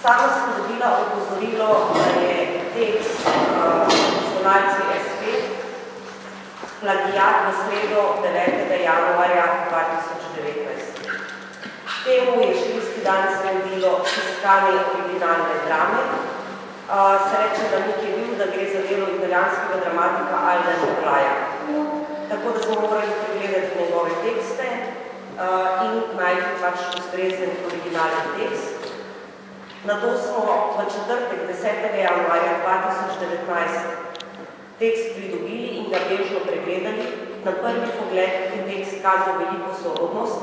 Sama sem dobila opozorilo, da je tekst Nacionalci SP plagiat v sredo 9. januarja 2019. Temu je še isti dan sledilo iskanje originalne drame. Srečen namig je bil, da gre za delo italijanskega dramatika Alda Nikolaja. Tako da smo morali pregledati njegove tekste in najti pač ustrezen originalni tekst. Nato smo v četrtek 10. januarja 2019 tekst pridobili in ga bežno pregledali. Na prvi pogled je tekst kazal veliko sorodnost,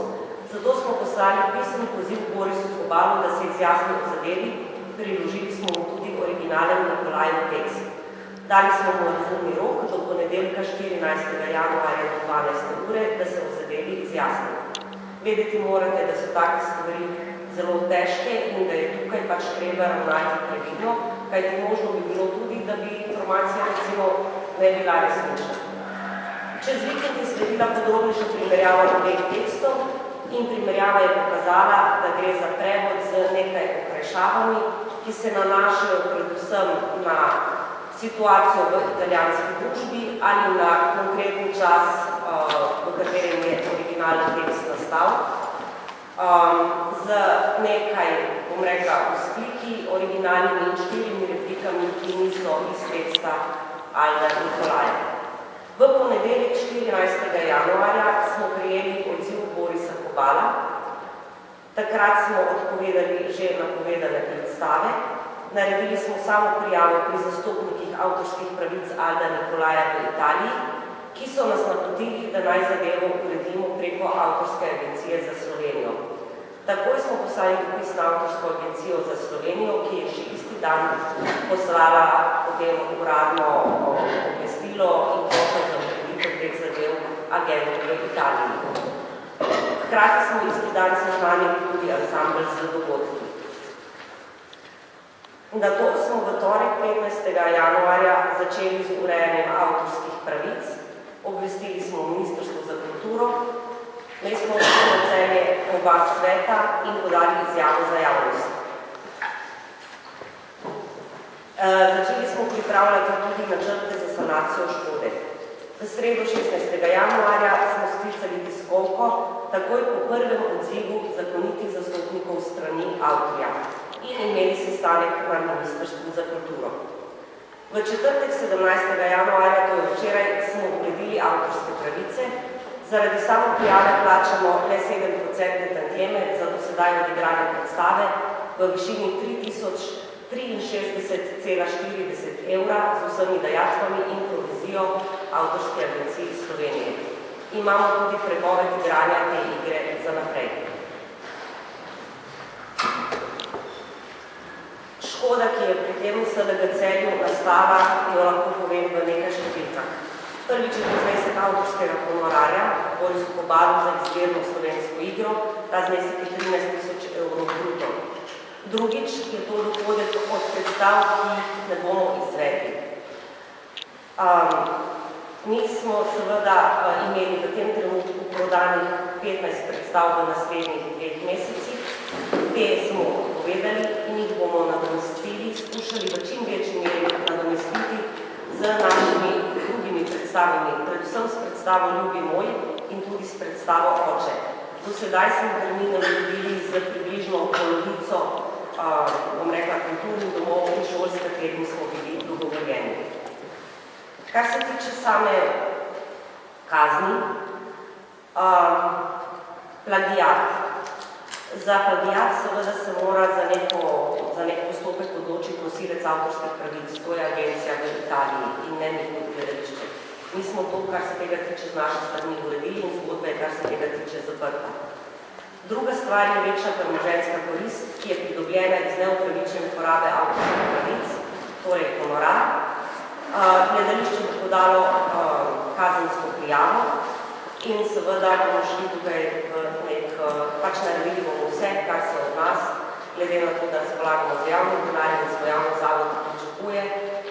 zato smo poslali pisni poziv Borisu Kobalu, da se izjasni o zadevi, priložili smo mu tudi originalen Nikolajev tekst. Dali smo mu razumni rok do ponedeljka 14. januarja do 12. ure, da se o zadevi izjasni. Vedeti morate, da so take stvari zelo težke in da je tukaj pač treba ravnati previdno, kajti možno bi bilo tudi, da bi informacija recimo ne bila resnična. Čez vikend je sledila podrobnejša primerjava obeh tekstov in primerjava je pokazala, da gre za prevod z nekaj okrajšavami, ki se nanašajo predvsem na situacijo v italijanski družbi ali na konkretni čas, v katerem je originalni tekst nastal, z nekaj, bom rekla, vzkliki, originalnimi in štirimi replikami, ki niso iz teksta Alda Nikolaja. V ponedeljek 14. januarja smo prijeli odziv Borisa Kobala. Takrat smo odpovedali že napovedane predstave. Naredili smo samo prijavo pri zastopnikih avtorskih pravic Alda Nikolaja v Italiji, ki so nas napotili, da naj zadevo uredimo preko Avtorske agencije za Slovenijo. Takoj smo poslali dopis na Avtorsko agencijo za Slovenijo, ki je še isti dan poslala potem uradno obvestilo in pošlo za ureditev teh zadev agentov v Italiji. Hkrati smo isti dan seznanili tudi ansambl z dogodki. Nato smo v torek 15. januarja začeli z urejanjem avtorskih pravic, obvestili smo Ministrstvo za kulturo, mestno občino Celje, oba sveta in podali izjavo za javnost. Začeli smo pripravljati tudi načrte za sanacijo škode. V sredo 16. januarja smo sklicali tiskovko, takoj po prvem odzivu zakonitih zastopnikov strani avtorja in imeli sestanek na Ministrstvu za kulturo. V četrtek 17. januarja, to je včeraj, smo uredili avtorske pravice. Zaradi samo prijave plačamo le 7% tantieme za do sedaj odigrane predstave v višini 3063,40 evra z vsemi dajatvami in provizijo Avtorske agencije Slovenije. Imamo tudi prepoved igranja te igre za naprej. Škoda, ki je pri tem SLG Celju nastala, jo lahko povem v nekaj številkah. Prvič je to znesek avtorskega honorarja, Borisu Kobalu za izvirno slovensko igro, ta znesek je 13 000 evrov bruto. Drugič je to dohodek od predstav, ki jih ne bomo izvedli. Mi smo seveda imeli v tem trenutku prodanih 15 predstav v naslednjih 2 mesecih. Te smo odpovedali in jih bomo nadomestili, skušali v čim večji meri nadomestiti z našimi drugimi predstavami, predvsem s predstavo Ljubi moj in tudi s predstavo Oče. Do sedaj smo termine dobili z približno polovico, bom rekla, kulturnih domov in šol, s katerimi smo bili dogovorjeni. Kar se tiče same kazni, plagiat. Za plagiat seveda se mora za nek postopek odločiti nosilec avtorskih pravic, to je agencija v Italiji in ne mi kot gledališče. Mi smo to, kar se tega tiče z naše strani uredili in zgodba je, kar se tega tiče zaprta. Druga stvar je večna premoženjska korist, ki je pridobljena iz neupravičene porabe avtorskih pravic, torej honorar. Gledališče bo podalo kazensko prijavo in seveda bomo šli tukaj v nek, pač naredili bomo vse, kar se od nas, glede na to, da razpolagamo z javnim denarjem, da smo javno zavod pričakuje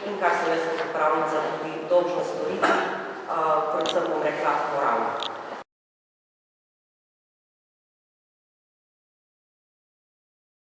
in kar se les kot upravnica tudi dolžna storiti, predvsem bom rekla moralno.